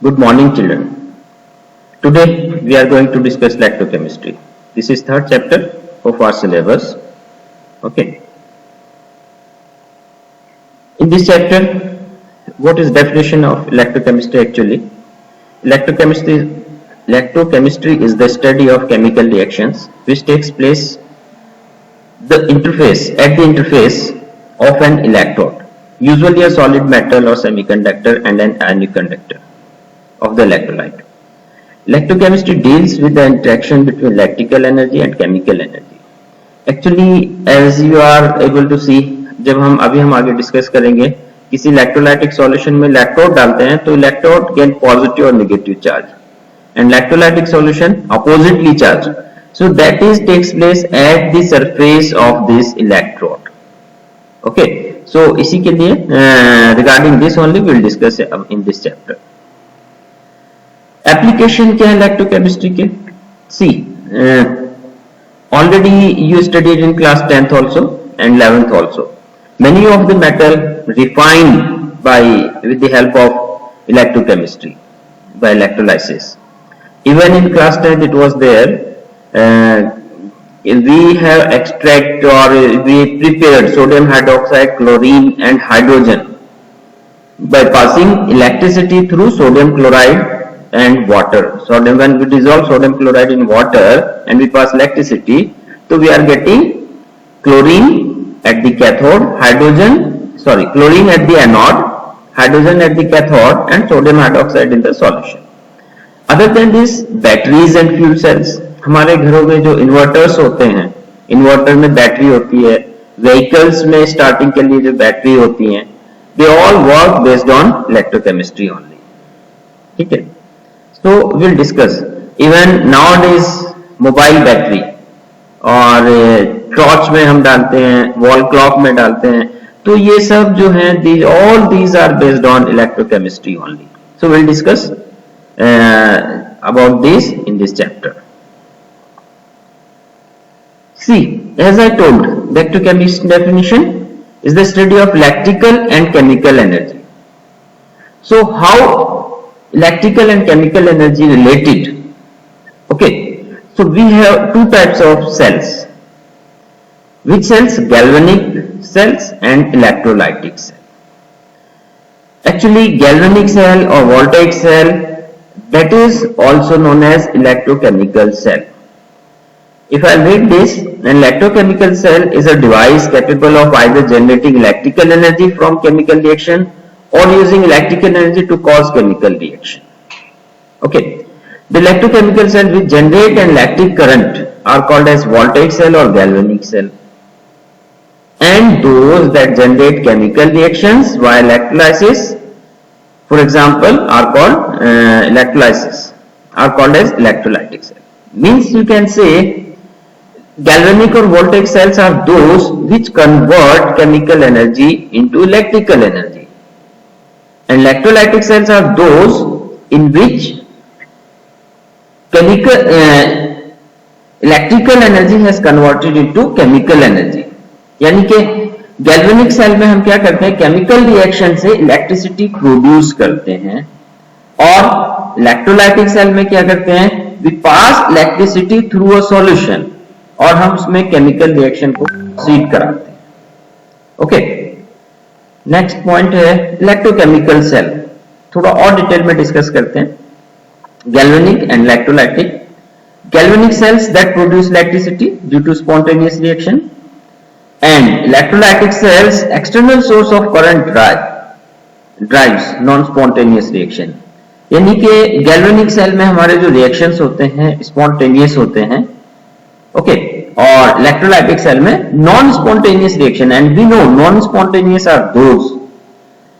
Good morning, children. Today we are going to discuss electrochemistry. This is third chapter of our syllabus. Okay. In this chapter, what is definition of electrochemistry actually? Electrochemistry is the study of chemical reactions which takes place at the interface of an electrode, usually a solid metal or semiconductor, and an ionic conductor of the electrolyte. Electrochemistry deals with the interaction between electrical energy and chemical energy. Actually, as you are able to see, जब हम आगे discuss करेंगे, किसी electrolytic solution में electrode डालते हैं तो electrode gain positive और negative charge, and electrolytic solution oppositely charge. So that takes place at the surface of this electrode. Okay, so इसी के लिए regarding this only we will discuss in this chapter. Application क्या है electrochemistry के? See, already you studied in class 10th also and 11th also. Many of the metal refined with the help of electrochemistry, by electrolysis. Even in class 10th it was there. We have extract or we prepared sodium hydroxide, chlorine and hydrogen by passing electricity through sodium chloride and water. When we dissolve sodium chloride in water and we pass electricity, so we are getting chlorine at the cathode, chlorine at the anode, hydrogen at the cathode and sodium hydroxide in the solution. Other than this, batteries and fuel cells. हमारे घरों में जो inverters होते हैं, inverter में battery होती है, vehicles में स्टार्टिंग के लिए जो बैटरी होती हैं, they all work based on electrochemistry only. ठीक है? So we'll discuss. Even nowadays mobile battery और टॉर्च में हम डालते हैं, वॉल क्लॉक में डालते हैं, तो ये सब जो हैं, all these are based on electrochemistry only. So we'll discuss about this in this chapter. See, as I told, electrochemistry definition is the study of electrical and chemical energy. So how electrical and chemical energy related? Okay, so we have two types of cells. Which cells? Galvanic cells and electrolytic cells. Actually, galvanic cell or voltaic cell, that is also known as electrochemical cell. If I read this, an electrochemical cell is a device capable of either generating electrical energy from chemical reaction or using electrical energy to cause chemical reaction. Okay, the electrochemical cell which generate an electric current are called as voltaic cell or galvanic cell, and those that generate chemical reactions via electrolysis, for example, are called as electrolytic cell. Means you can say galvanic or voltaic cells are those which convert chemical energy into electrical energy, and electrolytic cells are those in which electrical energy has converted into chemical energy. यानी कि galvanic cell में हम क्या करते हैं, chemical reaction से electricity produce करते हैं, और इलेक्ट्रोलाइटिक सेल में क्या करते हैं, we pass electricity through a solution और हम उसमें केमिकल रिएक्शन को प्रोसीड कराते हैं. ओके, नेक्स्ट पॉइंट है इलेक्ट्रोकेमिकल सेल. थोड़ा और डिटेल में डिस्कस करते हैं. Galvanic and electrolytic. Galvanic cells that produce electricity due to spontaneous reaction, and electrolytic cells external source of current drives non-spontaneous reaction. यानी कि गैल्वेनिक सेल में हमारे जो रिएक्शंस होते हैं स्पॉन्टेनियस होते हैं, ओके, और इलेक्ट्रोलाइटिक सेल में non spontaneous reaction, and we know non spontaneous are those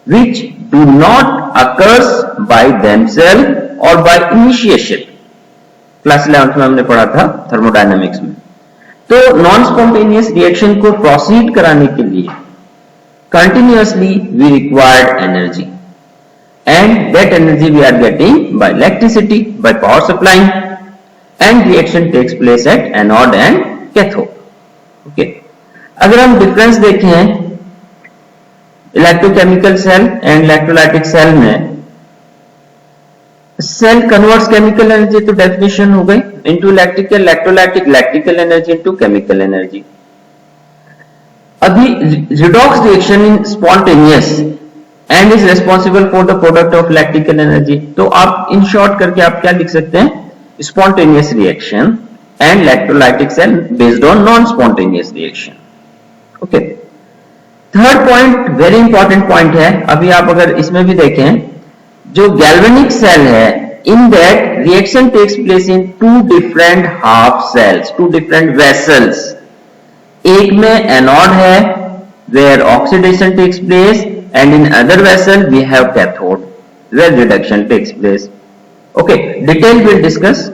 which do not occurs by themself और बाय इनिशिएशन. क्लास 11th में हमने पढ़ा था थर्मोडायनामिक्स में. तो नॉन स्पॉन्टेनियस रिएक्शन को प्रोसीड कराने के लिए continuously we required energy, and that energy we are getting by electricity, by power supplying, and reaction takes place at anode and cathode. Okay, अगर हम डिफरेंस देखें electrochemical cell and electrolytic cell में, cell converts chemical energy, तो definition हो गई, into electrical, electrolytic, electrical energy into chemical energy. अभी redox reaction in spontaneous and is responsible for the product of electrical energy. तो आप in short करके आप क्या लिख सकते हैं, spontaneous reaction and electrolytic cell based on non spontaneous reaction. Okay, third point very important point है। अभी आप अगर इसमें भी देखें, जो गैल्वेनिक सेल है, in that reaction takes place in two different half cells, two different vessels. एक में एनोड है where oxidation takes place, and in other vessel we have cathode where reduction takes place. Okay, detail will discuss.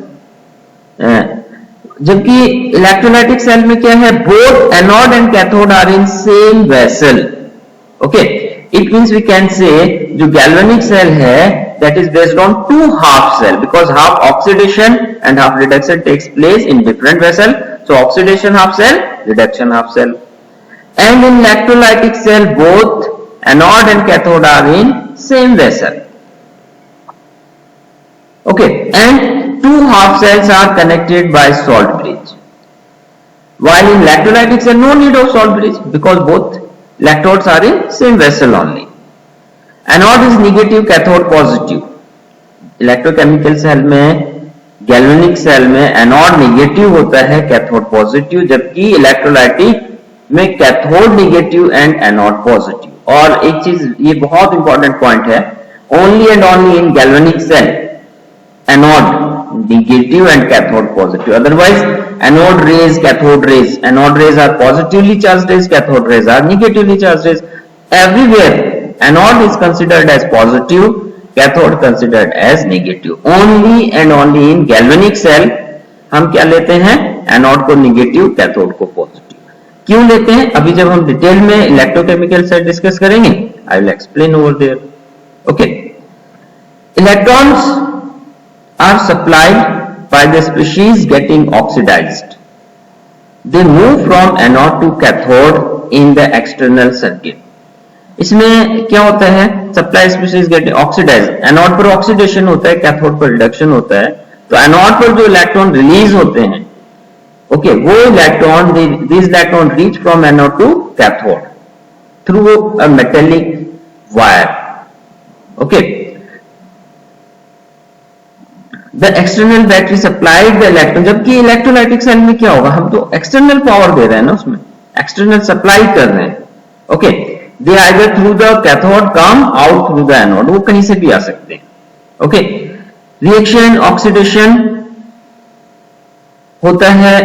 जबकि electrolytic cell में क्या है, both anode and cathode are in same vessel. Okay, it means we can say जो galvanic cell है that is based on two half cell, because half oxidation and half reduction takes place in different vessel. So oxidation half cell, reduction half cell. And in electrolytic cell both anode and cathode are in same vessel. Okay, and two half cells are connected by salt bridge. While in electrolytic cell no need of salt bridge, because both electrodes are in same vessel only. Anode is negative, cathode positive. Electrochemical cell में, galvanic cell में anode negative होता है, cathode positive, जबकि electrolytic में cathode negative and anode positive. और एक चीज ये बहुत इंपॉर्टेंट पॉइंट है, only and only in galvanic cell anode negative and cathode positive, otherwise anode rays, cathode rays, anode rays are positively charged rays, cathode rays are negatively charged rays. Everywhere anode is considered as positive, cathode considered as negative. Only and only in galvanic cell हम क्या लेते हैं, anode को negative, cathode को positive. क्यों लेते हैं, अभी जब हम डिटेल में इलेक्ट्रोकेमिकल सेल डिस्कस करेंगे, I will explain over there. Okay, electrons are supplied by the species getting oxidized. They move from anode to cathode in the external circuit. इसमें क्या होता है, supply species getting oxidize, anode पर oxidation होता है, cathode पर reduction होता है। तो एनोड पर जो इलेक्ट्रॉन रिलीज होते हैं, ओके, वो electron, this electron reach from anode to cathode through a metallic wire. Okay, the external battery supplied the electron. जबकि इलेक्ट्रोलाइटिक सेल में क्या होगा, हम तो एक्सटर्नल पावर दे रहे हैं ना, उसमें एक्सटर्नल सप्लाई कर रहे हैं। Okay, they either through the cathode come out through the anode, वो कहीं से भी आ सकते हैं। ओके, रिएक्शन ऑक्सीडेशन होता है।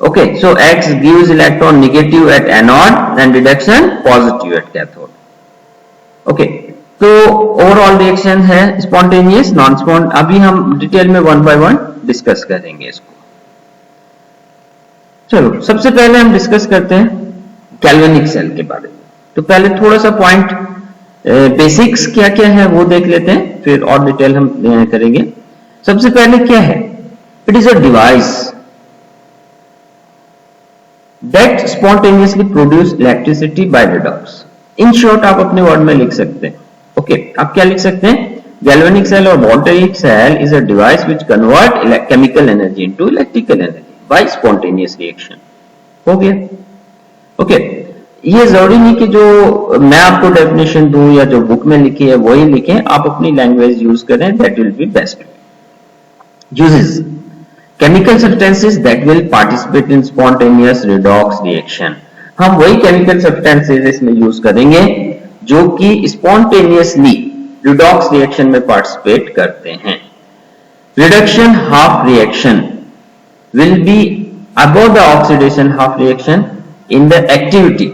Okay, so X gives electron negative at anode and reduction positive at cathode. Okay, तो ओवरऑल रिएक्शन है स्पॉन्टेनियस, नॉन स्पॉन्ट। अभी हम डिटेल में वन बाय वन डिस्कस करेंगे इसको। चलो, सबसे पहले हम डिस्कस करते हैं गैल्वेनिक सेल के बारे में। तो पहले थोड़ा सा पॉइंट बेसिक्स क्या क्या है वो देख लेते हैं, फिर और डिटेल हम करेंगे। सबसे पहले क्या है, it is a device that spontaneously produce electricity bye redox. In short आप अपने वर्ड में लिख सकते हैं। ओके, आप क्या लिख सकते हैं, गैल्वेनिक सेल और voltaic cell is a device which convert chemical energy into electrical energy by spontaneous reaction. हो गया। ओके, ये जरूरी नहीं कि जो मैं आपको डेफिनेशन दूं या जो बुक में लिखी है वही लिखें, आप अपनी लैंग्वेज यूज करें, that will be best. Uses, chemical substances that will participate in spontaneous redox reaction. हम वही केमिकल सब्सटेंसेस इसमें यूज करेंगे जो कि स्पॉन्टेनियसली रिडॉक्स रिएक्शन में पार्टिसिपेट करते हैं। Reduction half reaction will be above the oxidation half reaction in the activity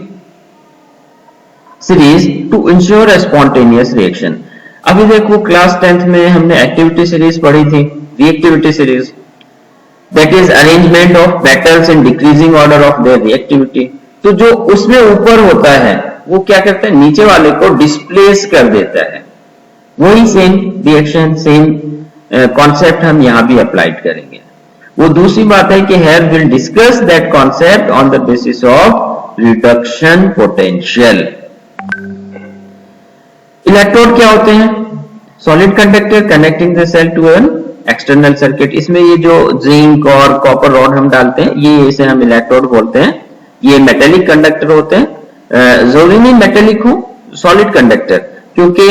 series to ensure a spontaneous reaction। अभी देखो क्लास 10th में हमने एक्टिविटी सीरीज पढ़ी थी, reactivity series, that is arrangement of petals in decreasing order of their reactivity. तो जो उसमें ऊपर होता है वो क्या करता है, नीचे वाले को डिस्प्लेस कर देता है। वही सेम रिएक्शन, सेम कॉन्सेप्ट हम यहां भी अप्लाइड करेंगे। वो दूसरी बात है कि here we'll discuss that concept on the basis of reduction potential। Electrode क्या होते हैं, solid conductor connecting the cell to an external circuit, इसमें ये जो जिंक और कॉपर रॉड हम डालते हैं, ये इसे हम इलेक्ट्रोड बोलते हैं। ये मेटेलिक कंडक्टर होते हैं, जरूरी नहीं मेटेलिक हो, सॉलिड कंडक्टर, क्योंकि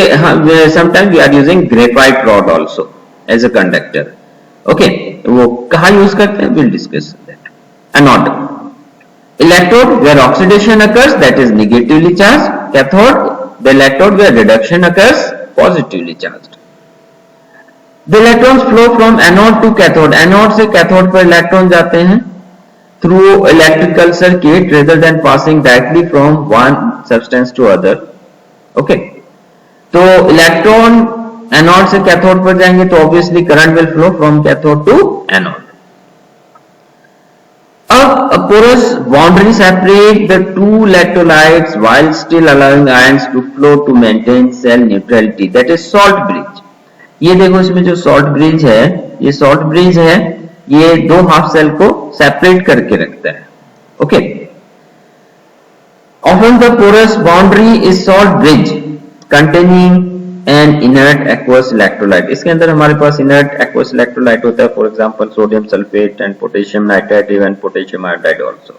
sometime we are using graphite rod also as a conductor. Okay, वो कहाँ यूज करते हैं, will discuss that. Anode, electrode where oxidation occurs that is negatively charge, cathode the electrode where reduction occurs positively charge. The electrons flow from anode to cathode. Anode से cathode पर electron जाते हैं through electrical circuit rather than passing directly from one substance to other. Okay. तो electron anode से cathode पर जाएंगे तो obviously current will flow from cathode to anode. अब a porous boundary separate the two electrolytes while still allowing ions to flow to maintain cell neutrality. That is salt bridge. ये देखो, इसमें जो salt bridge है, ये salt bridge है, ये दो हाफ सेल को सेपरेट करके रखता है। Okay, often the porous boundary is salt bridge containing an inert aqueous electrolyte. इसके अंदर हमारे पास इनर्ट एक्वस इलेक्ट्रोलाइट होता है, for example sodium sulphate and potassium nitrite, even potassium iodide also.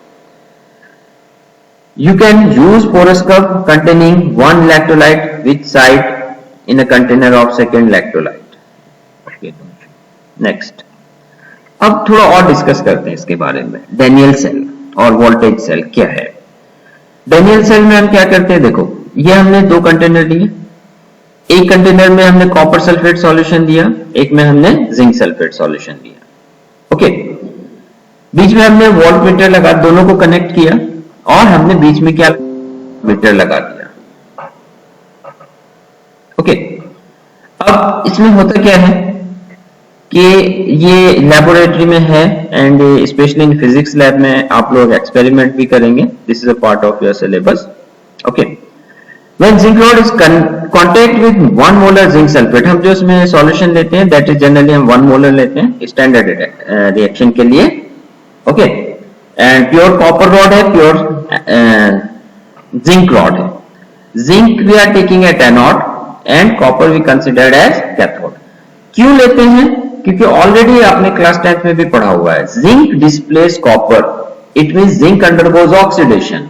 You can use porous cup containing one electrolyte which site in a container of second electrolyte. Okay, next. अब थोड़ा और discuss करते हैं इसके बारे में। डेनियल सेल और voltage cell क्या है। डेनियल सेल में हम क्या करते हैं, देखो ये हमने दो कंटेनर लिए, एक कंटेनर में हमने कॉपर सल्फेट सॉल्यूशन दिया, एक में हमने जिंक सल्फेट सॉल्यूशन दिया। ओके, बीच में हमने वोल्ट मीटर लगा, दोनों को कनेक्ट किया और हमने बीच में क्या मीटर लगा दिया। ओके, अब इसमें होता क्या है कि ये लेबोरेटरी में है and specially in physics lab में आप लोग एक्सपेरिमेंट भी करेंगे, this is a part of your syllabus. Okay, when zinc rod is contact with 1 molar zinc sulphate, हम जो इसमें सॉल्यूशन लेते हैं दैट इज जनरली हम 1 मोलर लेते हैं स्टैंडर्ड रिएक्शन के लिए। Okay, and pure copper rod है, प्योर जिंक रॉड है। Zinc we are taking at anode and copper we considered as cathode. क्यों लेते हैं, क्योंकि ऑलरेडी आपने क्लास 10th में भी पढ़ा हुआ है, zinc displace copper, it means zinc undergoes oxidation,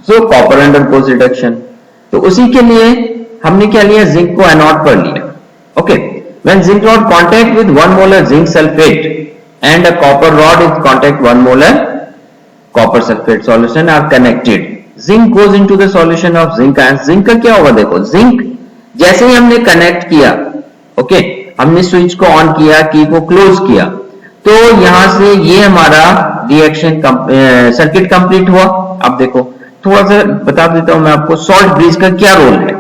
so copper undergoes reduction. तो उसी के लिए हमने क्या लिया, जिंक को एनोड पर लिया। Okay, when zinc rod contact with 1 molar zinc sulphate and a copper rod is contact 1 molar copper sulphate solution are connected, zinc goes into the solution of zinc ions. Zinc का क्या होगा, देखो zinc जैसे ही हमने connect किया, okay, हमने switch को on किया, की को क्लोज किया, तो यहां से ये हमारा रिएक्शन सर्किट कंप्लीट हुआ। अब देखो थोड़ा सा बता देता हूं मैं आपको सॉल्ट ब्रिज का क्या रोल है।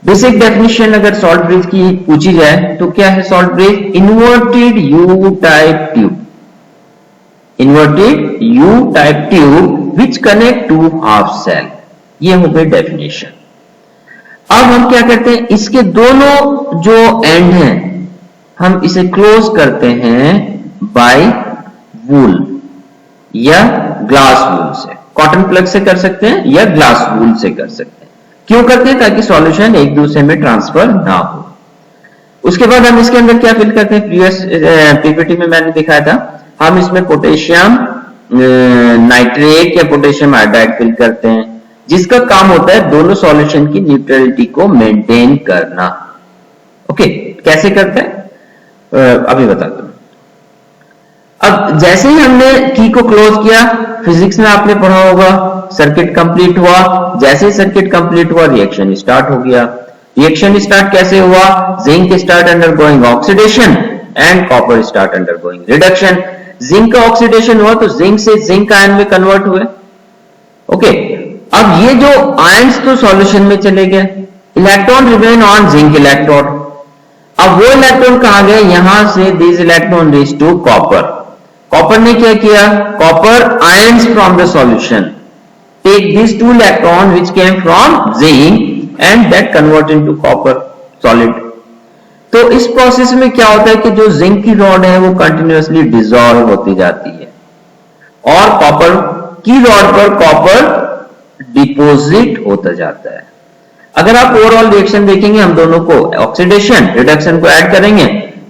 बेसिक डेफिनेशन अगर सॉल्ट ब्रिज की पूछी जाए तो क्या है salt bridge, inverted you type tube, inverted you type tube which connect to half cell, ये हो गई डेफिनेशन। अब हम क्या करते हैं, इसके दोनों जो एंड हैं हम इसे क्लोज करते हैं बाय वूल या ग्लास वूल से, कॉटन प्लग से कर सकते हैं या ग्लास वूल से कर सकते हैं। क्यों करते हैं, ताकि सॉल्यूशन एक दूसरे में ट्रांसफर ना हो। उसके बाद हम इसके अंदर क्या फिल करते हैं, प्रीवियस पीपीटी में मैंने दिखाया था, हम इसमें पोटेशियम नाइट्रेट या पोटेशियम आयोडाइड फिल करते हैं, जिसका काम होता है दोनों सॉल्यूशन की न्यूट्रलिटी को मेंटेन करना। ओके, कैसे करते हैं अभी बताता हूं। अब जैसे ही हमने की को क्लोज किया, फिजिक्स में आपने पढ़ा होगा सर्किट कंप्लीट हुआ, जैसे ही सर्किट कंप्लीट हुआ रिएक्शन स्टार्ट हो गया। रिएक्शन स्टार्ट कैसे हुआ, zinc start undergoing oxidation and copper start undergoing reduction. Zinc का ऑक्सीडेशन हुआ तो जिंक से जिंक आयन में कन्वर्ट हुए। ओके, अब ये जो आयंस तो सॉल्यूशन में चले गए, electron remain on zinc electrode. अब वो इलेक्ट्रॉन कहां गए, यहां से this electron reach to copper. Copper ने क्या किया, copper ions from the solution take this 2 electron which came from zinc and that convert into copper solid. तो इस प्रोसेस में क्या होता है कि जो जिंक की रॉड है वो कंटिन्यूअसली डिसॉल्व होती जाती है और कॉपर की रॉड पर कॉपर डिपॉजिट होता जाता है। अगर आप ओवरऑल रिएक्शन देखेंगे, हम दोनों को ऑक्सीडेशन रिडक्शन को ऐड करेंगे,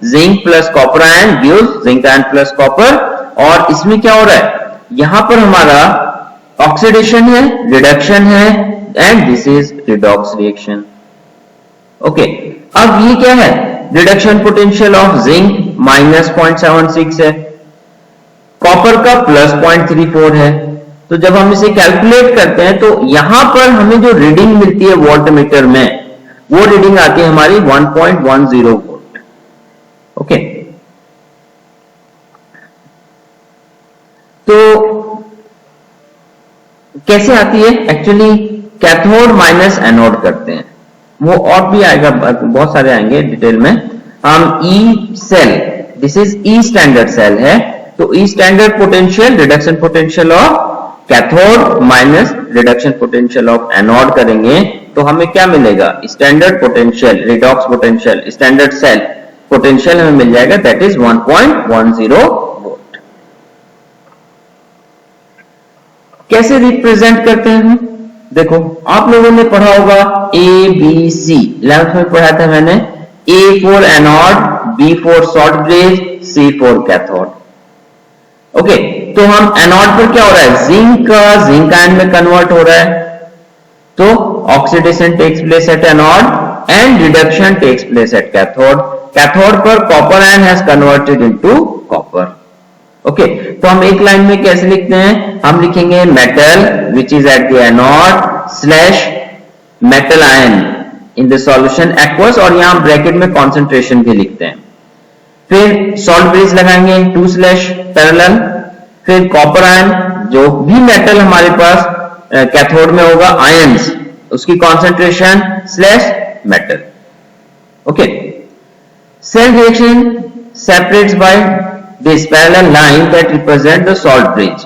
zinc plus copper ion gives zinc ion plus copper, और इसमें क्या हो रहा है, यहां पर हमारा ऑक्सीडेशन है, रिडक्शन है, and this is redox reaction. Okay, अब ये क्या है, reduction potential of zinc minus 0.76 है, कॉपर का प्लस 0.34 है। तो जब हम इसे कैलकुलेट करते हैं तो यहां पर हमें जो रीडिंग मिलती है वोल्ट मीटर में, वो रीडिंग आती है हमारी 1.10 वोल्ट। ओके, तो कैसे आती है, एक्चुअली कैथोड माइनस एनोड करते हैं, वो और भी आएगा, बहुत सारे आएंगे डिटेल में। हम E cell, this is E standard cell है, तो E standard potential reduction potential of cathode minus reduction potential of anode करेंगे तो हमें क्या मिलेगा, standard potential, redox potential, standard cell potential हमें मिल जाएगा, दैट इज 1.10 वोल्ट। कैसे रिप्रेजेंट करते हैं हम, देखो आप लोगों ने पढ़ा होगा ए बी सी, 11th में पढ़ा था मैंने, A for anode, B for salt bridge, C for cathode. Okay, तो हम एनोड पर क्या हो रहा है, जिंक का जिंक आयन में कन्वर्ट हो रहा है, तो oxidation takes place at anode and reduction takes place at cathode. Cathode पर copper ion has converted into copper. Okay, तो हम एक लाइन में कैसे लिखते हैं, हम लिखेंगे metal which is at the anode slash metal ion in the solution aqueous, और यहां ब्रैकेट में कॉन्सेंट्रेशन भी लिखते हैं। फिर सॉल्ट ब्रिज लगाएंगे 2 स्लैश पैरेलल, फिर कॉपर आयन, जो भी मेटल हमारे पास कैथोड में होगा आयंस, उसकी concentration slash metal. Okay, cell reaction separates by this parallel line that represent the salt bridge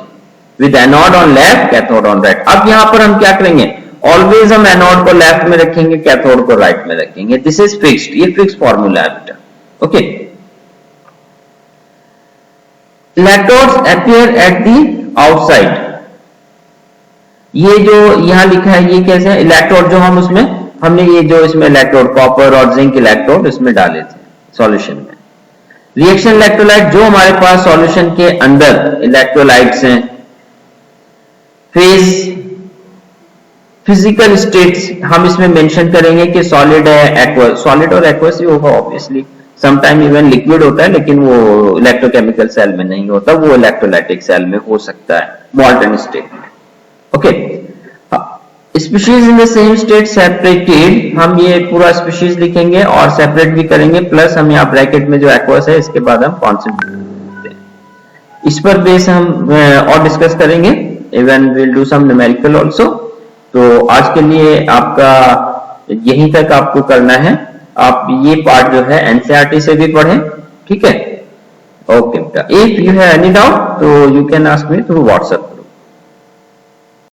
with anode on left, cathode on right। अब यहां पर हम क्या करेंगे, ऑलवेज हम एनोड को लेफ्ट में रखेंगे, कैथोड को राइट में रखेंगे, दिस इज फिक्स्ड, ये फिक्स फॉर्मूला है बेटा। Okay, electrodes appear at the outside, ये जो यहां लिखा है ये कैसे है, इलेक्ट्रोड जो हम उसमें हमने ये जो इसमें इलेक्ट्रोड कॉपर और जिंक इलेक्ट्रोड इसमें डाले थे सॉल्यूशन में। रिएक्शन इलेक्ट्रोलाइट जो हमारे पास सॉल्यूशन के अंदर इलेक्ट्रोलाइट्स हैं, फेज फिजिकल स्टेट्स हम इसमें मेंशन करेंगे कि सॉलिड है, एक्वस, सॉलिड और एक्वस ही होगा ऑब्वियसली, समटाइम इवन लिक्विड होता है, लेकिन वो इलेक्ट्रोकेमिकल सेल में नहीं होता, वो इलेक्ट्रोलाइटिक सेल में हो सकता है, मॉल्टन स्टेट में। Okay, species in the same state separated, हम ये पूरा स्पीशीज लिखेंगे और सेपरेट भी करेंगे, प्लस हम यहाँ ब्रैकेट में जो एक्वस है इसके बाद हम कॉन्सेंट्रेट, इस पर बेस हम और डिस्कस करेंगे, even will do some numerical also. तो आज के लिए आपका यहीं तक आपको करना है, आप ये पार्ट जो है एनसीईआरटी से भी पढ़ें, ठीक है। ओके बेटा, if you have any doubt तो you can ask me through WhatsApp.